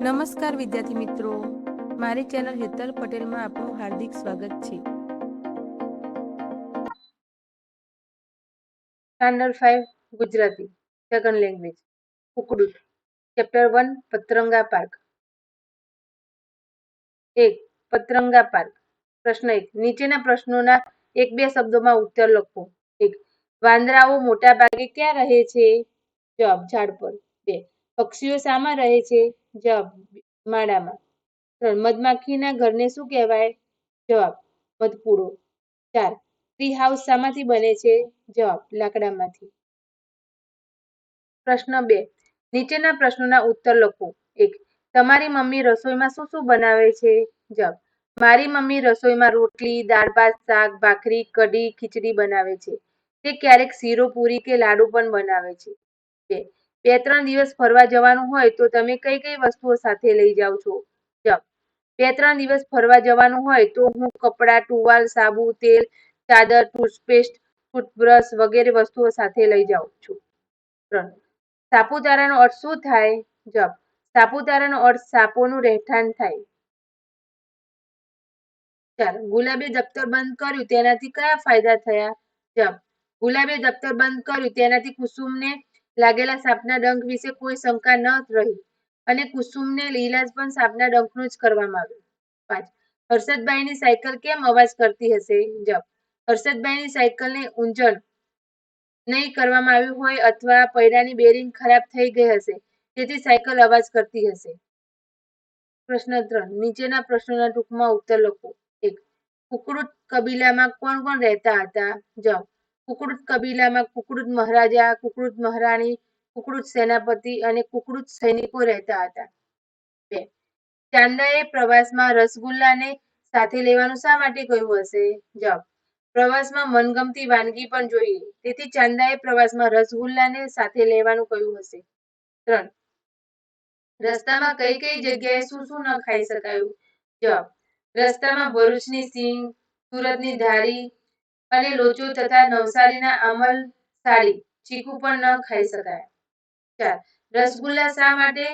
નમસ્કાર વિદ્યાર્થી મિત્રો, મારી ચેનલ હેતલ પટેલમાં આપનું હાર્દિક સ્વાગત છે. સ્ટાન્ડર્ડ 5 ગુજરાતી સેકન્ડ લેંગ્વેજ કુકડું ચેપ્ટર 1 પતરંગા પાર્ક 1 પતરંગા પાર્ક પ્રશ્ન 1 નીચેના પ્રશ્નોના એક બે શબ્દોમાં ઉત્તર લખો. 1 વાંદરાઓ મોટા ભાગે ક્યાં રહે છે? જવાબ ઝાડ પર. 2 પક્ષીઓ શામાં રહે છે? જવાબ માળામાં. 3 મધમાખીના ઘરને શું કહેવાય? જવાબ મધપૂડો. 4 ટ્રી હાઉસ શામાંથી બને છે? જવાબ લાકડામાંથી. પ્રશ્ન 2 નીચેના પ્રશ્નોના ઉત્તર લખો. 1 તમારી મમ્મી રસોઈમાં શું શું બનાવે છે? જવાબ મારી મમ્મી રસોઈમાં રોટલી, દાળ ભાત, શાક, ભાખરી, કઢી, ખીચડી બનાવે છે. તે ક્યારેક શીરો, પૂરી કે લાડુ પણ બનાવે છે. 2 3 દિવસ ફરવા જવાનું હોય તો તમે કઈ કઈ વસ્તુઓ સાથે લઈ જાઓ છો? જવાબ 2 3 દિવસ ફરવા જવાનું હોય તો હું કપડાં, ટુવાલ, સાબુ, તેલ, ચાદર, ટૂથપેસ્ટ, ટૂથબ્રશ વગેરે વસ્તુઓ સાથે લઈ જાઉં છું. 3 સાપુતારાનો અર્થ શું થાય? જવાબ સાપુતારાનો અર્થ સાપોનું રહેઠાણ થાય. 4 ગુલાબે દફતર બંધ કર્યું તેનાથી કયા ફાયદા થયા? જવાબ ગુલાબે દફતર બંધ કર્યું તેનાથી કુસુમને લાગેલા સાપના ડંખ વિશે કોઈ શંકા ન રહી અને કુસુમને ઈલાજ પણ સાપના ડંખનો જ કરવામાં આવ્યો. 5 હર્ષદભાઈની સાયકલ કેમ અવાજ કરતી હશે? જવાબ હર્ષદભાઈની સાયકલને ઊંજણ નહીં કરવામાં આવ્યું હોય અથવા પૈડાની બેરિંગ ખરાબ થઈ ગઈ હશે તેથી સાયકલ અવાજ કરતી હશે. પ્રશ્ન 3 નીચેના પ્રશ્નોના ટૂંકમાં ઉત્તર લખો. 1 કુકડુત કબીલામાં કોણ કોણ રહેતા હતા? જવાબ કુકડુત કબીલામાં કુકડુત મહારાજા, કુકડુત મહારાણી, કુકડુત સેનાપતિ અને કુકડુત સૈનિકો રહેતા હતા. 2 ચાંદાએ પ્રવાસમાં રસગુલ્લાને સાથે લેવાનું શા માટે કહ્યું હશે? જવાબ પ્રવાસમાં મનગમતી વાનગી પણ જોઈએ તેથી ચાંદાએ પ્રવાસમાં રસગુલ્લાને સાથે લેવાનું કહ્યું હશે. 3 રસ્તામાં કઈ કઈ જગ્યાએ શું શું ન ખાઈ શકાયું? જવાબ રસ્તામાં ભરૂચની સિંગ, સુરતની ધારી અને લોચો તથા નવસારીના અમલ સાડી ચીકુ પણ ન ખાઈ શકાય. 4 રસગુલ્લા શા માટે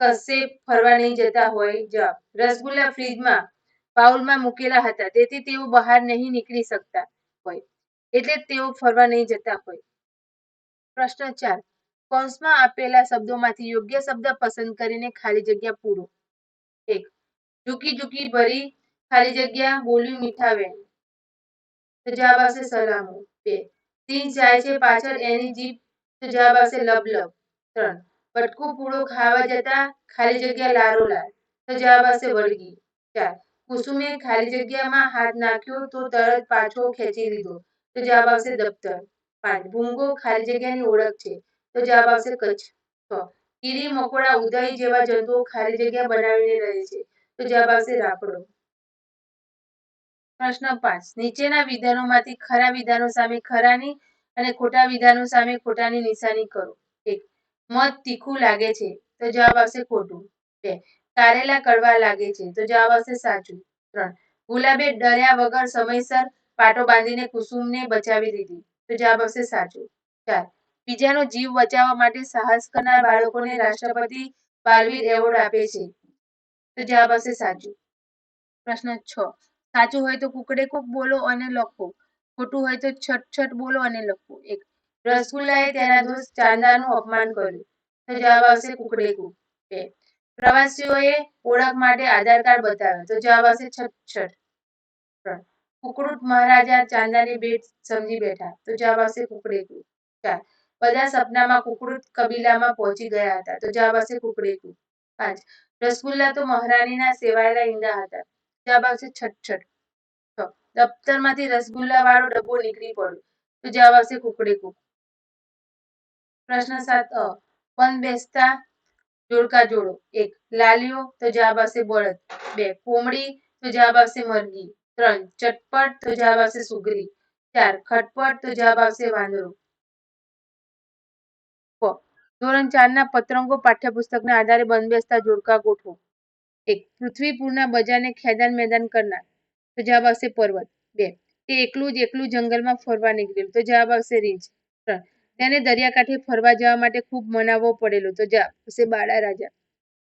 કશે ફરવા નહીં જતા હોય? જવાબ રસગુલ્લા ફ્રીજમાં બાઉલમાં મૂકેલા હતા તેથી તેઓ બહાર નહીં નીકળી શકતા હોય એટલે તેઓ ફરવા નહીં જતા હોય. પ્રશ્ન 4 કૌંસમાં આપેલા શબ્દોમાંથી યોગ્ય શબ્દ પસંદ કરીને ખાલી જગ્યા પૂરો. 1 ઝૂકી ઝૂકી ભરી ખાલી જગ્યા બોલ્યું મીઠા વેણ. તો જવાબ આવશે સલામો. 2 સિંહ જાય છે પાછળ એની જીભ. તો જવાબ આવશે લબલબ. 3 બટકું પૂળો ખાવા જતા ખાલી જગ્યા લારો લાર. તો જવાબ આવશે વળગી. 4 કુસુમે ખાલી જગ્યામાં હાથ નાખ્યો તો તરત પાછો ખેંચી લીધો. તો જવાબ આવશે દફતર. 5 ભૂંગો ખાલી જગ્યાની ઓળખ છે. તો જવાબ આવશે કચ્છ. 6 કીડી, મકોડા, ઉધઈ જેવા જંતુઓ ખાલી જગ્યા બનાવીને રહે છે. તો જવાબ આવશે રાપડો. પ્રશ્ન 5 નીચેના વિધાનોમાંથી ખરા વિધાનો સામે ખરાની અને ખોટા વિધાનો સામે ખોટાની નિશાની કરો. 1 મધ તીખું લાગે છે. તો જવાબ આવશે ખોટું. 2 કારેલા કડવા લાગે છે. તો જવાબ આવશે સાચું. 3 ગુલાબે ડર્યા વગર સમયસર પાટો બાંધીને કુસુમને બચાવી દીધી. તો જવાબ આવશે સાચું. 4 બીજાનો જીવ બચાવવા માટે સાહસ કરનાર બાળકોને રાષ્ટ્રપતિ બાલવીર એવોર્ડ આપે છે. તો જવાબ આવશે સાચું. પ્રશ્ન 6 સાચું હોય તો કુકડે કુક બોલો અને લખો. ખોટું હોય તો છટ છટ બોલો અને લખો. 1 રસગુલ્લાએ તેના દોસ્ત ચાંદાનું અપમાન કર્યું. તો જવાબ આવશે કુકડે કુક. 2 પ્રવાસીઓએ ઓળખ માટે આધાર કાર્ડ બતાવ્યું. તો જવાબ આવશે છટ છટ. 3 કુકડુત મહારાજા ચાંદાની ભેટ સમજી બેઠા. તો જવાબ આવશે કુકડે કુક. 4 બધા સપનામાં કુકડુત કબીલામાં પહોંચી ગયા હતા. તો જવાબ આવશે કુકડે કુક. 5 રસગુલ્લા તો મહારાણીના સેવાયેલા ઈંડા હતા. જવાબ આવશે છટ છટ. 6 દફતરમાંથી રસગુલ્લા વાળો ડબ્બો નીકળી પડ્યો. તો જવાબ આવશે કુકડે કુક. પ્રશ્ન 7 બંધ બેસતા જોડકા જોડો. 1 લાલીઓ. તો જવાબ આવશે બળદ. 2 કોમડી. તો જવાબ આવશે મરઘી. 3 ચટપટ. તો જવાબ આવશે સુગરી. 4 ખટપટ. તો જવાબ આવશે વાંદરો. ધોરણ 4 ના પતરંગો પાઠ્યપુસ્તકના આધારે બંધ બેસતા જોડકા ગોઠવો. 1 પૃથ્વી પૂરના બજારને ખેદાન મેદાન કરનાર. તો જવાબ આવશે પર્વત. 2 તે એકલું જંગલમાં ફરવા નીકળેલું. તો જવાબ આવશે રીંછ. 3 તેને દરિયાકાંઠે ફરવા જવા માટે ખૂબ મનાવવો પડેલો. તો જવાબ આવશે બાળા રાજા.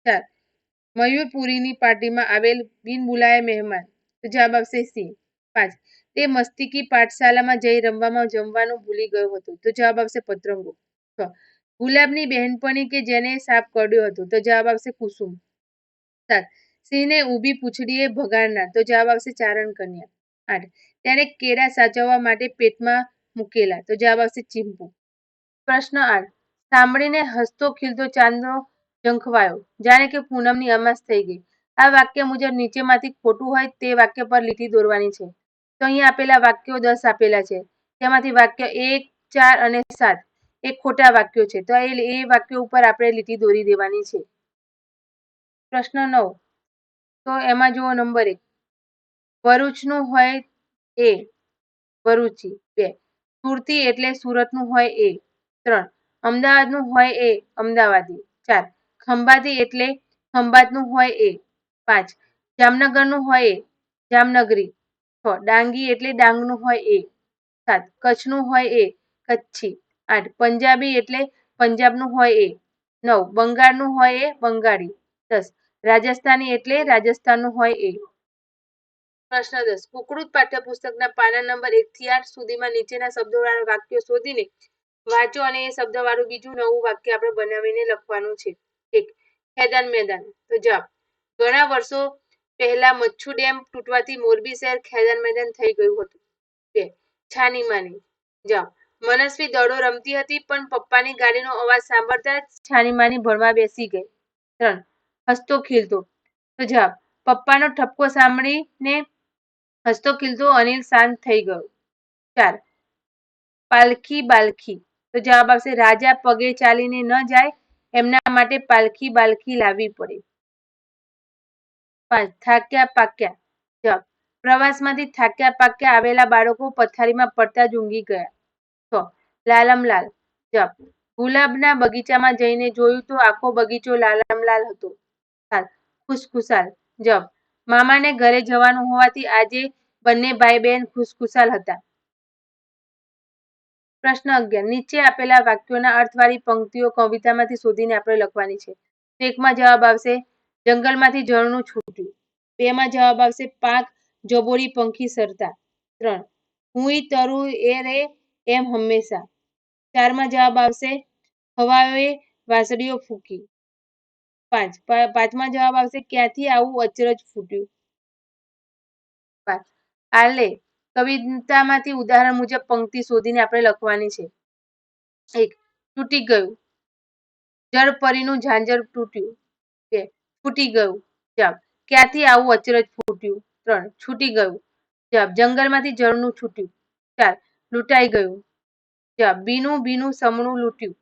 4 મયુરપુરીની પાર્ટીમાં આવેલ બિનબુલાયા મહેમાન? તો જવાબ આવશે સિંહ. 5. તે મસ્તીકી પાઠશાલામાં જઈ રમવામાં જમવાનું ભૂલી ગયો હતો. તો જવાબ આવશે પતંગો. 6. ગુલાબની બહેનપણી કે જેને સાપ કરડ્યો હતો. તો જવાબ આવશે કુસુમ. 7. સિંહને ઊભી પૂંછડીએ ભગાડનાર. તો જવાબ આવશે ચારણ કન્યા. 8. તેણે કેળા સાચવવા માટે પેટમાં મૂકેલા. તો જવાબ આવશે ચીંપુ. પ્રશ્ન 8. સાંભળીને હસતો ખીલતો ચાંદનો ઝંખવાયો, જાણે કે પૂનમની અમાસ થઈ ગઈ. આ વાક્ય મુજબ નીચેમાંથી ખોટું હોય તે વાક્ય પર લીટી દોરવાની છે. તો અહીંયા આપેલા વાક્યો 10 આપેલા છે. તેમાંથી વાક્ય 1, 4 અને 7 એ ખોટા વાક્યો છે. તો એ વાક્યો ઉપર આપણે લીટી દોરી દેવાની છે. પ્રશ્ન 9. તો એમાં જુઓ નંબર 1. ભરૂચનું હોય એ ભરૂચી. 2. સુરતી એટલે સુરતનું હોય એ. 3. અમદાવાદનું હોય એ અમદાવાદી. 4. ખંભાતી એટલે ખંભાતનું હોય એ. 5. જામનગરનું હોય એ જામનગરી. 6. ડાંગી એટલે ડાંગનું હોય એ. 7. કચ્છનું હોય એ કચ્છી. 8. પંજાબી એટલે પંજાબનું હોય એ. 9. બંગાળનું હોય એ બંગાળી. 10. રાજસ્થાની એટલે રાજસ્થાનનું હોય એ. પ્રશ્ન 10. કુકડુત પાઠ્યપુસ્તકના પાના નંબર 1 થી 8 સુધીમાં નીચેના શબ્દોવાળા વાક્યો શોધીને વાંચો અને એ શબ્દવાળું બીજું નવું વાક્ય આપણે બનાવીને લખવાનું છે. 1. ખેદાન મેદાન. તો જવાબ. ઘણા વર્ષો પહેલા મચ્છુ ડેમ તૂટવાથી મોરબી શહેર ખેદાન મેદાન થઈ ગયું હતું. 2. છાની માની. જવાબ. મનસ્વી દડો રમતી હતી પણ પપ્પાની ગાડીનો અવાજ સાંભળતા જ છાની માની ભણવા બેસી ગઈ. 3. હસતો ખીલતો. તો જવાબ. પપ્પાનો ઠપકો સાંભળીને હસતો ખીલતો અનિલ શાંત થઈ ગયો. 4. પાલખી બાલખી. તો જવાબ આવશે રાજા પગે ચાલીને ન જાય એમના માટે પાલખી બાલખી લાવવી પડે. 5. થાક્યા પાક્યા. જવાબ. પ્રવાસમાંથી થાક્યા પાક્યા આવેલા બાળકો પથારીમાં પડતા જ ઊંઘી ગયા. 6. લાલમ લાલ. જવાબ. ગુલાબના બગીચામાં જઈને જોયું તો આખો બગીચો લાલમ લાલ હતો. 7. ખુશખુશાલ. જવાબ. મામાને ઘરે જવાનું હોવાથી આજે બંને ભાઈ બહેન ખુશખુશાલ હતા. પ્રશ્ન 11. નીચે આપેલા વાક્યોના અર્થવાળી પંક્તિઓ કવિતામાંથી શોધીને આપણે લખવાની છે. 1 માં જવાબ આવશે જંગલમાંથી ઝરણું છૂટ્યું. 2 માં જવાબ આવશે પાંખ જબોળી પંખી સરતા. 3. હુંય તરું એ રે એમ હંમેશા. 4 માં જવાબ આવશે હવાએ વાંસળીઓ ફૂંકી. 5 માં જવાબ આવશે ક્યાંથી આવું અચરજ ફૂટ્યું. 5. આલે કવિતામાંથી ઉદાહરણ મુજબ પંક્તિ શોધીને આપણે લખવાની છે. 1. તૂટી ગયું. જળપરીનું ઝાંઝર તૂટ્યું. 2. ફૂટી ગયું. જવાબ. ક્યાંથી આવું અચરજ ફૂટ્યું. 3. છૂટી ગયું. જવાબ. જંગલમાંથી ઝરણું છૂટ્યું. 4. લૂંટાઈ ગયું. જવાબ. ભીનું ભીનું સમણું લૂંટ્યું.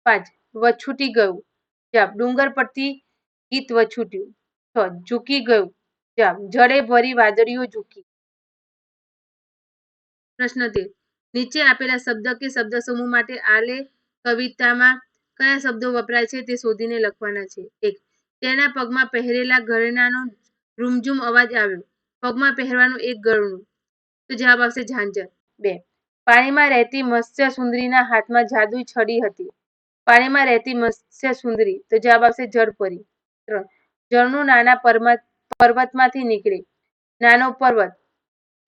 5. વછૂટી ગયું. જવાબ. ડુંગર પરથી ગીત વછૂટ્યું. 6. ઝૂકી ગયું. જવાબ. જડે ભરી વાદળીઓ ઝૂકી. પ્રશ્ન 13. નીચે આપેલા શબ્દ કે શબ્દ સમૂહ માટે આલે કવિતામાં કયા શબ્દો વપરાય છે તે શોધીને લખવાના છે. 1. તેના પગમાં પહેરેલા ઘરેણાંનો રૂમઝૂમ અવાજ આવ્યો. પગમાં પહેરવાનું એક ગળનું. તો જવાબ આવશે ઝાંઝર. 2. પાણીમાં રહેતી મત્સ્ય સુંદરીના હાથમાં જાદુઈ છડી હતી. પાણીમાં રહેતી મત્સ્ય સુંદરી. તો જવાબ આવશે જળપરી. 3. ઝરણું નાના પર્વતમાંથી નીકળે. નાનો પર્વત.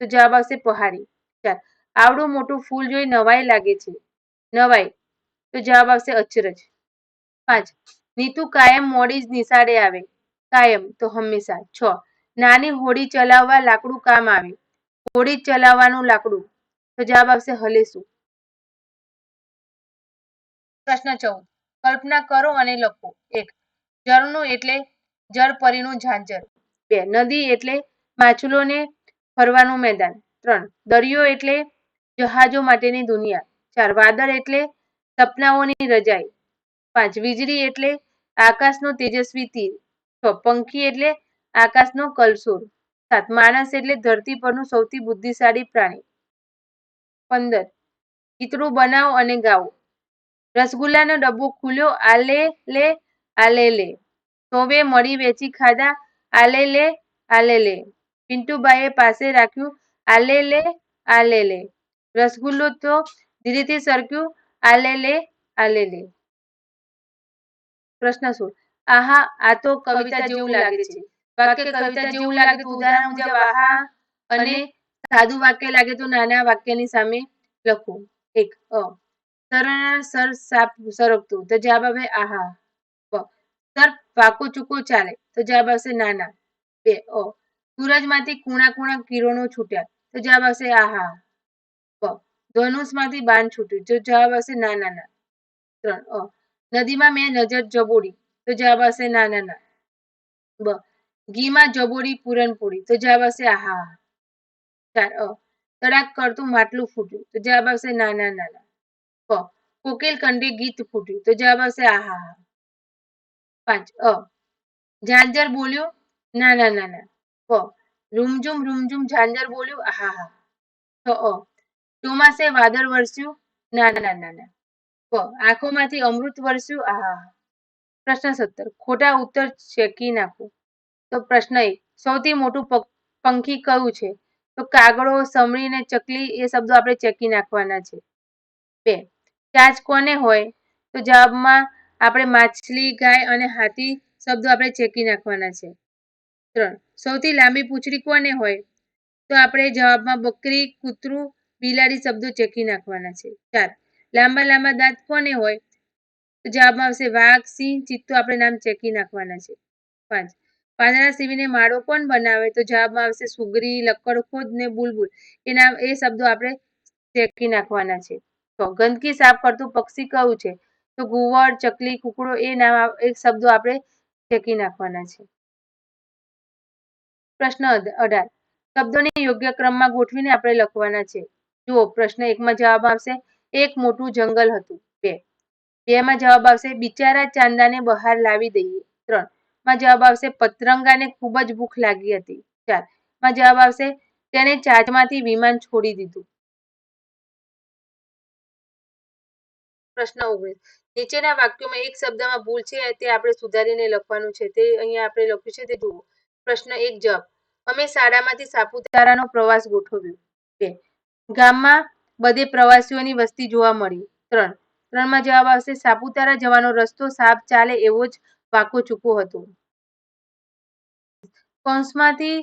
તો જવાબ આવશે પહાડી. 4. આવડું મોટું ફૂલ જોઈ નવાઈ લાગે છે. નવાઈ. તો જવાબ આવશે અચરજ. 5. નીતુ કાયમ મોડી જ નિશાળે આવે. કાયમ તો હંમેશા. 6. નાની હોડી ચલાવવા લાકડું કામ આવે. હોડી ચલાવવાનું લાકડું. તો જવાબ આવશે હલેસું. પ્રશ્ન 14. કલ્પના કરો અને લખો. 1. ઝરણું એટલે જળપરીનું ઝાંઝર. 2. નદી એટલે માછલીઓને ફરવાનું મેદાન. 3. દરિયો એટલે જહાજો માટેની દુનિયા. 4. વાદળ એટલે સપનાઓની રજાઈ. 5. વીજળી એટલે આકાશનો તેજસ્વી તીર. 6. પંખી એટલે આકાશનો કલસોર. 7. માણસ એટલે ધરતી પરનું સૌથી બુદ્ધિશાળી પ્રાણી. 15. ગીતડું બનાવો અને ગાઓ. રસગુલ્લાનો ડબ્બો ખુલ્યો આલે લે આલે લે. સૌએ મળી વેચી ખાધા આલે લે આલે લે. પિન્ટુબાઈએ પાસે રાખ્યું આલે લે આલે લે. રસગુલ્લો તો ધીરેથી સરક્યું આલે લે આલે લે. પ્રશ્ન 16. આહા, આ તો કવિતા જેવું લાગે છે. વાક્ય કવિતા જેવું લાગે તો ઉદાહરણ મુજબ આહા અને સાદું વાક્ય લાગે તો નાના વાક્યની સામે લખવું. 1 સર સાપ સરકતું તો જવાબ આવે આહા. સર પાકો ચૂકો ચાલે તો જવાબ આવશે નાના. 2 સૂરજમાંથી કુણા કુણા કિરણો છૂટ્યા તો જવાબ આવશે આહા. ધનુષમાંથી બાણ છૂટ્યું તો જવાબ આવશે નાના. 3 નદીમાં મેં નજર જબોડી તો જવાબ આવશે નાના. ઘીમાં જબોડી પૂરણપોળી તો જવાબ આવશે આહા. 4 તડાક કરતું માટલું ફૂટ્યું તો જવાબ આવશે નાના. કોકિલ કંઠે ગીત ફૂટ્યું તો જવાબ આવશે આહા. 5 ઝાંઝર બોલ્યું નાના. રૂમઝુમ રૂમઝુમ ઝાંઝર બોલ્યું આહા. 6 ચોમાસે વાદળ વરસ્યું નાના. આંખોમાંથી અમૃત વરસ્યું આહા. પ્રશ્ન 17 ખોટા ઉત્તર ચેકી નાખો. તો પ્રશ્ન 1 સૌથી મોટું પંખી કયું છે? તો કાગડો, સમરી અને ચકલી એ શબ્દો આપણે ચેકી નાખવાના છે. 2 ચાંચ કોને હોય? તો જવાબમાં આપણે માછલી, ગાય અને હાથી શબ્દો આપણે ચેકી નાખવાના છે. 3 સૌથી લાંબી પૂંછડી કોને હોય? તો આપણે જવાબમાં બકરી, કૂતરું, બિલાડી શબ્દો ચેકી નાખવાના છે. 4 લાંબા લાંબા દાંત કોને હોય? તો જવાબમાં આવશે વાઘ, સિંહ, ચિત્તો આપણે નામ ચેકી નાખવાના છે. 5 પાંદડા સીવીને માળો કોણ બનાવે? તો જવાબમાં આવશે સુગરી, લક્કડખોદ ને બુલબુલ એ શબ્દો આપણે ચેકી નાખવાના છે. તો ગંદકી સાફ કરતું પક્ષી કયું છે? તો ઘુવડ, ચકલી, કુકડો એ શબ્દો આપણે ચેકી નાખવાના છે. પ્રશ્ન 18 શબ્દોને યોગ્ય ક્રમમાં ગોઠવીને આપણે લખવાના છે. જુઓ પ્રશ્ન 1માં જવાબ આવશે એક મોટું જંગલ હતું. 2 માં જવાબ આવશે બિચારા ચાંદાને બહાર લાવી દઈએ. 3 માં જવાબ આવશે પતંગાને ખૂબ જ ભૂખ લાગી હતી. 4 માં જવાબ આવશે તેણે ચાંચમાંથી વિમાન છોડી દીધું. પ્રશ્ન 19 નીચેના વાક્યોમાં એક શબ્દમાં ભૂલ છે તે આપણે સુધારીને લખવાનું છે. તે અહીંયા આપણે લખ્યું છે તે જુઓ. પ્રશ્ન 1 જવાબ અમે શાળામાંથી સાપુતારાનો પ્રવાસ ગોઠવ્યો. 2 ગામમાં બધે પ્રવાસીઓની વસ્તી જોવા મળી. 3 માં જવાબ આવશે સાપુતારા જવાનો રસ્તો સાપ ચાલે એવો જ વાંકો ચૂકો હતો. કૌંસમાંથી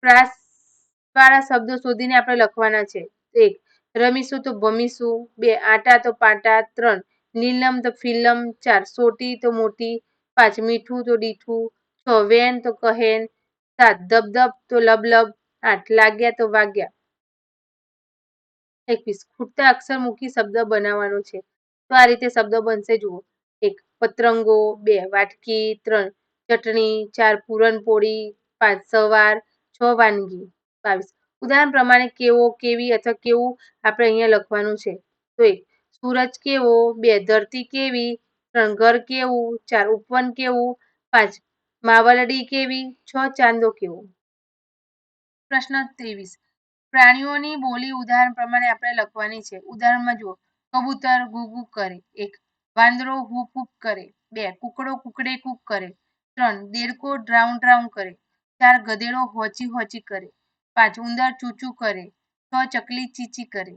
પ્રાસવાળા શબ્દો શોધીને આપણે લખવાના છે. 1 રમીશું તો ભમીશું. 2 આટા તો પાટા. 3 નીલમ તો ફિલ્લમ. 4 સોટી તો મોટી. 5 મીઠું તો ડીઠું. 6 વેન તો કહેન. 7 ધબધબ તો લબલબ. 8 લાગ્યા તો વાગ્યા. 21 ખૂટતા અક્ષર મૂકી શબ્દ બનાવવાનો છે. તો આ રીતે શબ્દો બનશે જુઓ. 1 પતંગો. 2 વાટકી. 3 ચટણી. 4 પૂરણપોળી. 5 સવાર. 6 વાનગી. 22 ઉદાહરણ પ્રમાણે કેવો, કેવી અથવા કેવું આપણે અહીંયા લખવાનું છે. તો 1 સૂરજ કેવો. 2 ધરતી કેવી. 3 ઘર કેવું. 4 ઉપવન કેવું. 5 માવલડી કેવી. 6 ચાંદો કેવો. પ્રશ્ન 23 પ્રાણીઓની બોલી ઉદાહરણ પ્રમાણે આપણે લખવાની છે. ઉદાહરણમાં જુઓ કબૂતર ઘૂ કરે. 1 વાંદરો હૂપ હૂપ કરે. 2 કુકડો કુકડે કૂક કરે. 3 દેડકો ડ્રાઉં ડ્રાઉં કરે. 4 ગધેડો હોચી હોચી કરે. 5 ઉંદર ચૂચું કરે. 6 ચકલી ચીચી કરે.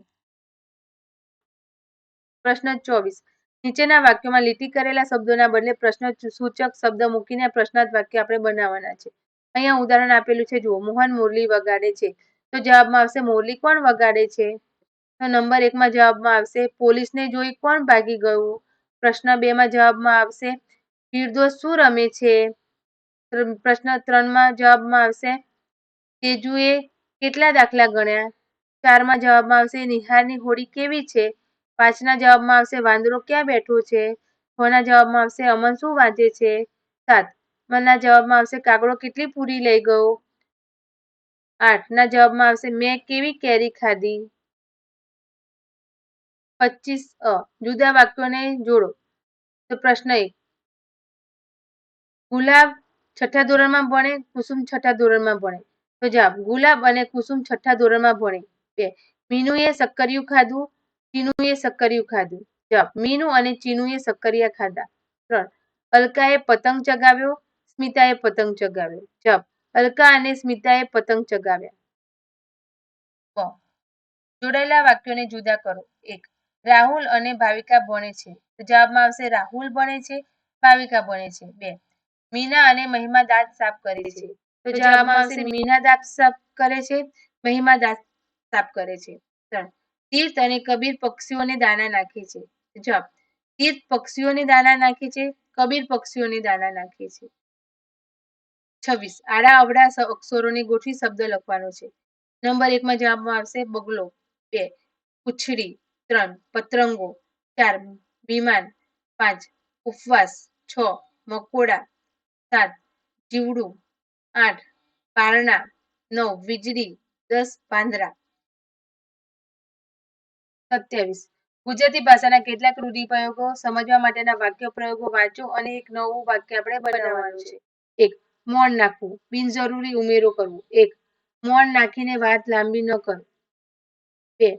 પ્રશ્ન 24 નીચેના વાક્યોમાં લીટી કરેલા શબ્દોના બદલે પ્રશ્ન સૂચક શબ્દ મૂકીને પ્રશ્નાર્થ વાક્ય આપણે બનાવવાના છે. અહીંયા ઉદાહરણ આપેલું છે જુઓ મોહન મુરલી વગાડે છે. તો જવાબમાં આવશે મુરલી કોણ વગાડે છે? તો નંબર 1માં જવાબમાં આવશે પોલીસને જોઈ કોણ ભાગી ગયું. પ્રશ્ન 2માં જવાબમાં આવશે નિર્દોષ શું રમે છે. પ્રશ્ન 3માં જવાબમાં આવશે તેજુએ કેટલા દાખલા ગણ્યા. 4માં જવાબમાં આવશે નિહારની હોડી કેવી છે. 5ના જવાબમાં આવશે વાંદરો ક્યાં બેઠો છે. 6ના જવાબમાં આવશે અમન શું વાંચે છે. 7ના જવાબમાં આવશે કાગડો કેટલી પૂરી લઈ ગયો. 8ના જવાબમાં આવશે મેં કેવી કેરી ખાધી. 25 જુદા વાક્યોને જોડો. તો પ્રશ્ન 1 ગુલાબ 6થા ધોરણમાં ભણે. કુસુમ 6થા ધોરણમાં ભણે. તો જવાબ ગુલાબ અને કુસુમ 6થા ધોરણમાં ભણે. 2 મીનુએ સક્કરિયું ખાધું. ચીનુએ સક્કરિયું ખાધું. જવાબ મીનુ અને ચીનુએ સક્કરિયા ખાધા. 3 અલકાએ પતંગ ચગાવ્યો. સ્મિતાએ પતંગ ચગાવ્યો. જવાબ અલકા અને સ્મિતાએ પતંગ ચગાવ્યા. જોડાયેલા વાક્યોને જુદા કરો. 1 રાહુલ અને ભાવિકા ભણે છે. તો જવાબમાં આવશે રાહુલ ભણે છે. ભાવિકા ભણે છે. 2 મીના અને મહિમા દાંત સાફ કરે છે. તો જવાબમાં આવશે મીના દાંત સાફ કરે છે, મહિમા દાંત સાફ કરે છે. 3. તીર્થ અને કબીર પક્ષીઓને દાણા નાખે છે. જવાબ તીર્થ પક્ષીઓને દાણા નાખે છે, કબીર પક્ષીઓને દાણા નાખે છે. 26. આડા અવડા અક્ષરોને ગોઠવી શબ્દ લખવાનો છે. નંબર 1 માં જવાબમાં આવશે બગલો, 2 પૂંછડી, 3 પતંગો, 4 વિમાન, 5 ઉપવાસ, 6 મકોડા, 7 જીવડું, 8 પારણા, 9 વીજળી, 10 પાંદડા. 27. ગુજરાતી ભાષાના કેટલાક રૂઢિપ્રયોગો સમજવા માટેના વાક્ય પ્રયોગો વાંચો અને એક નવું વાક્ય આપણે બનાવવાનું છે. 1. મોણ નાખવું, બિનજરૂરી ઉમેરો કરવો. 1. મોણ નાખીને વાત લાંબી ન કરો. 2.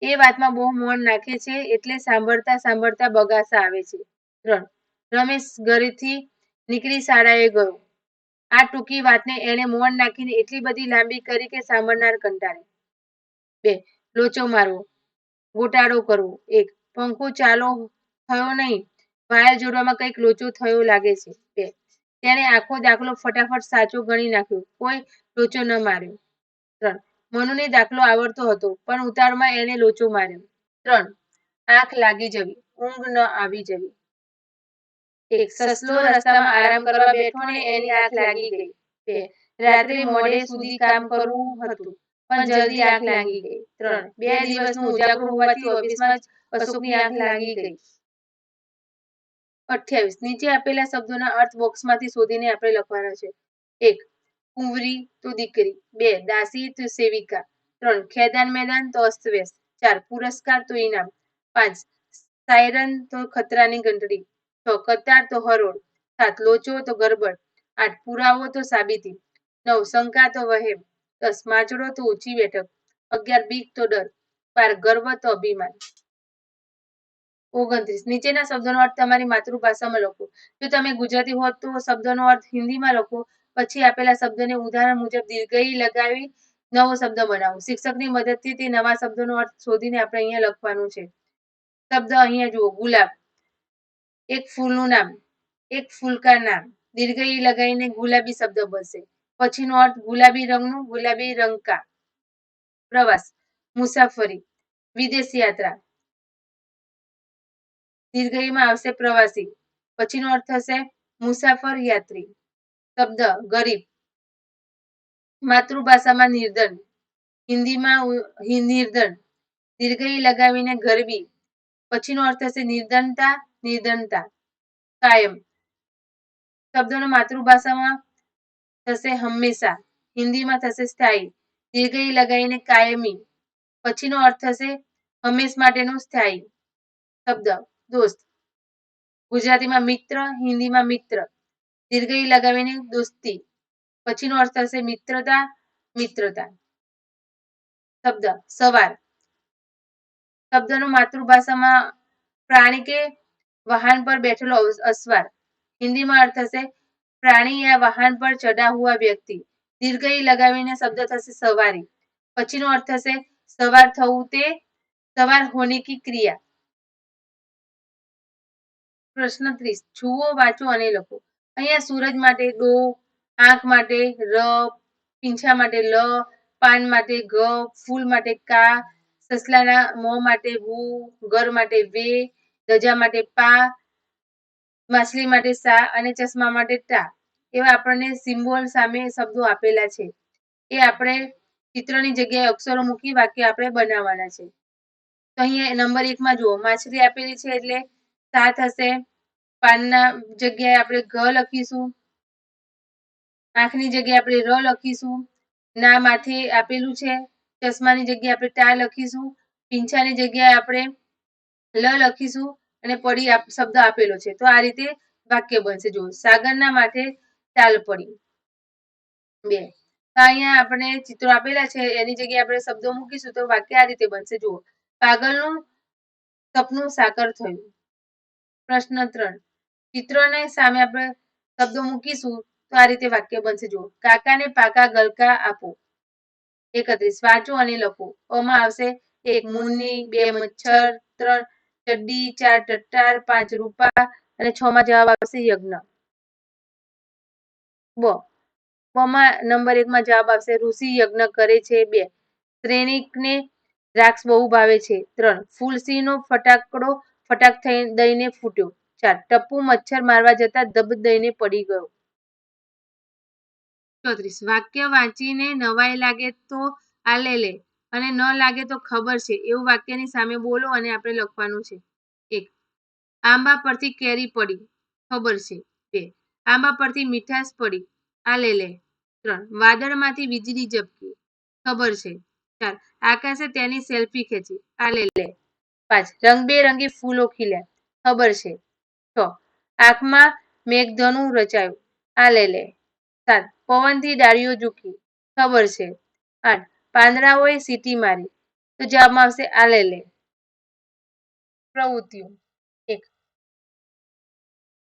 એ વાતમાં બહુ મોણ નાખે છે એટલે સાંભળતા સાંભળતા બગાસા આવે છે. 3. રમેશ ઘરેથી નીકળી શાળાએ ગયો. આ ટૂંકી વાતને એણે મોણ નાખીને એટલી બધી લાંબી કરી કે સાંભળનાર કંટાળે. 2. લોચો મારવો, ગોટાળો કરવો. 1. પંખો ચાલો થયો નહીં, વાયર જોડવામાં કંઈક લોચો થયો લાગે છે. 2. તેણે આખો દાખલો ફટાફટ સાચો ગણી નાખ્યો, કોઈ લોચો ન માર્યો. 3. મનુને દાખલો આવડતો હતો પણ ઉતાવળમાં એણે લોચો માર્યો. 3. આંખ લાગી જવી, ઊંઘ ન આવી જવી. 1. સસલો રસ્તામાં આરામ કરવા બેઠો ને એની આંખ લાગી ગઈ. 2. રાત્રે મોડે સુધી કામ કરવું હતું પણ જલ્દી આંખ લાગી ગઈ. 3. 2 દિવસનું ઉજાગરું હોવાથી ઓફિસમાં જ અશોકની આંખ લાગી ગઈ. 28. નીચે આપેલા શબ્દોના અર્થ બોક્સમાંથી શોધીને આપણે લખવાના છે. 1. કુંવરી તો દીકરી. 2. દાસી તો સેવિકા. 3. ખેદાન મેદાન તો અસ્તવ્યસ્ત. 4. પુરસ્કાર તો ઇનામ. 5. સાયરન તો ખતરાની ઘંટડી. 6. કતાર તો હરોળ. 7. લોચો તો ગરબડ. 8. પુરાવો તો સાબિતી. 9. શંકા તો વહેમ. 10. માચડો તો ઊંચી બેઠક. 11. બીક તો ડર. 12. ગર્વ તો અભિમાન. 29. નીચેના શબ્દોનો અર્થ તમારી માતૃભાષામાં લખો. જો તમે ગુજરાતી હોત તો શબ્દનો અર્થ હિન્દીમાં લખો. પછી આપેલા શબ્દને ઉદાહરણ મુજબ દીર્ઘઈ લગાવી નવો શબ્દ બનાવો. શિક્ષકની મદદથી તે નવા શબ્દોનો અર્થ શોધીને આપણે અહીંયા લખવાનું છે. શબ્દ અહીંયા જુઓ, ગુલાબ, એક ફૂલનું નામ, એક ફૂલ કા નામ. દીર્ઘઈ લગાવીને ગુલાબી શબ્દ બનશે. પછીનો અર્થ ગુલાબી રંગનું, ગુલાબી રંગ કા. પ્રવાસ, મુસાફરી, વિદેશ યાત્રા. દીર્ઘઈમાં આવશે પ્રવાસી. પછીનો અર્થ થશે મુસાફર, યાત્રી. શબ્દ ગરીબ, માતૃભાષામાં નિર્ધન, હિન્દીમાં નિર્ધન. દીર્ઘઈ લગાવીને ગરબી. પછીનો અર્થ થશે નિર્ધનતા, નિર્ધનતા. કાયમ, શબ્દનો માતૃભાષામાં થશે હંમેશા, હિન્દીમાં થશે સ્થાયી. દીર્ઘઈ લગાવીને કાયમી. પછીનો અર્થ થશે હંમેશ માટેનું, સ્થાયી. શબ્દ દોસ્ત, ગુજરાતીમાં મિત્ર, હિન્દીમાં મિત્ર. દીર્ઘઈ લગાવીને દોસ્તી. પછીનો અર્થ થશે મિત્રતા, મિત્રતા. શબ્દ સવાર, શબ્દનો માતૃભાષામાં પ્રાણી કે વાહન પર બેઠેલો અસવાર. હિન્દીમાં અર્થ થશે પ્રાણી યા વાહન પર ચढ़ा हुआ व्यक्ति. દીર્ઘઈ લગાવીને શબ્દ થશે સવારી. પછીનો અર્થ થશે સવાર થવું તે, સવાર હોને કી ક્રિયા. પ્રશ્ન 30. જુઓ, વાંચો અને લખો. અહીંયા સૂરજ માટે ડો, આંખ માટે ર, પીંછા માટે લ, પાન માટે ગ, ફૂલ માટે કા, સસલાના મોં માટે વુ, ઘર માટે વે, ધજા માટે પા, માછલી માટે સા અને ચશ્મા માટે ટા. એવા આપણને સિમ્બોલ સામે શબ્દો આપેલા છે. એ આપણે ચિત્રની જગ્યાએ અક્ષરો મૂકી વાક્ય આપણે બનાવવાના છે. તો અહીંયા નંબર 1 માં જુઓ, માછલી આપેલી છે એટલે સા થશે. પાનના જગ્યાએ આપણે ઘ લખીશું. આંખની જગ્યાએ આપણે ર લખીશું. ના માથે આપેલું છે. ચશ્માની જગ્યાએ આપણે ટા લખીશું. પીંછાની જગ્યાએ આપણે લ લખીશું અને પડી શબ્દ આપેલો છે. તો આ રીતે વાક્ય બનશે. જુઓ, સાગરના માથે ટાલ પડી. 2. તો અહીંયા આપણે ચિત્રો આપેલા છે એની જગ્યાએ આપણે શબ્દો મૂકીશું તો વાક્ય આ રીતે બનશે. જુઓ, પાગલનું સપનું સાકર થયું. પ્રશ્ન 3. ચિત્રોને સામે આપણે શબ્દો મૂકીશું તો આ રીતે વાક્ય બનશે. જુઓ, કાકાને પાકા ગલકા આપો. 31. વાંચો અને લખો. અમાં આવશે 1 મુન્ની, 2 મચ્છર, 3 ચડ્ડી, 4 ટટ્ટાર, 5 રૂપા અને 6 માં જવાબ આવશે યજ્ઞ. બમાં નંબર 1 માં જવાબ આવશે ઋષિ યજ્ઞ કરે છે. 2 શ્રેણિકને દ્રાક્ષ બહુ ભાવે છે. 3 ફૂલસિંહનો ફટાક દઈને ફૂટ્યો. 4 ટપ્પુ મચ્છર મારવા જતા ધબ દઈને પડી ગયો. 34 વાક્ય વાંચીને નવાઈ લાગે તો આલે લે અને ન લાગે તો ખબર છે એવું વાક્યની સામે બોલો અને આપણે લખવાનું છે. 1 આંબા પરથી કેરી પડી, ખબર છે. 2 આંબા પરથી મીઠાશ પડી, આલે લે. 3 વાદળમાંથી વીજળી ઝબકી, ખબર છે. 4 આકાશે તેની સેલ્ફી ખેંચી, આલે લે. 5 રંગબેરંગી ફૂલો ખીલ્યા, ખબર છે. 6 આંખમાં મેઘધનુ રચાયું, આલે લે. 7 પવનથી ડાળીઓ ઝૂકી, ખબર છે. 8 પાંદડાઓએ સીટી મારી, તો જવાબમાં આવશે આલે લે. પ્રવૃત્તિઓ 1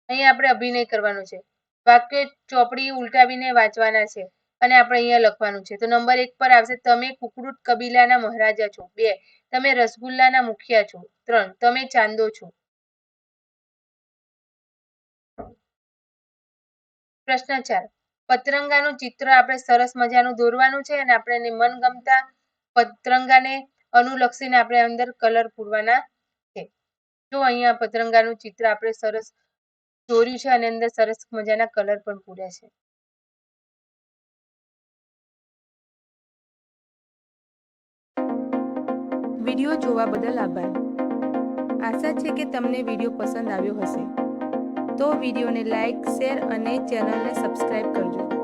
અહીં આપણે અભિનય કરવાનો છે. વાક્ય ચોપડી ઉલટાવીને વાંચવાના છે અને આપણે અહીંયા લખવાનું છે. તો નંબર 1 પર આવશે તમે કુકરૂટ કબીલાના મહારાજા છો. 2 તમે રસગુલ્લાના મુખિયા છો. 3 તમે ચાંદો છો. પ્રશ્ન 4 પતરંગાનું ચિત્ર આપણે સરસ મજાનું દોરવાનું છે અને આપણે મનગમતા પતરંગાને અનુલક્ષીને આપણે અંદર કલર પૂરવાના છે. જો અહીંયા પતરંગાનું ચિત્ર આપણે સરસ દોર્યું છે અને અંદર સરસ મજાના કલર પણ પૂર્યા છે. વિડીયો જોવા બદલ આભાર. આશા છે કે તમને વિડીયો પસંદ આવ્યો હશે. તો વિડીયોને લાઈક, શેર અને ચેનલને સબસ્ક્રાઈબ કરજો.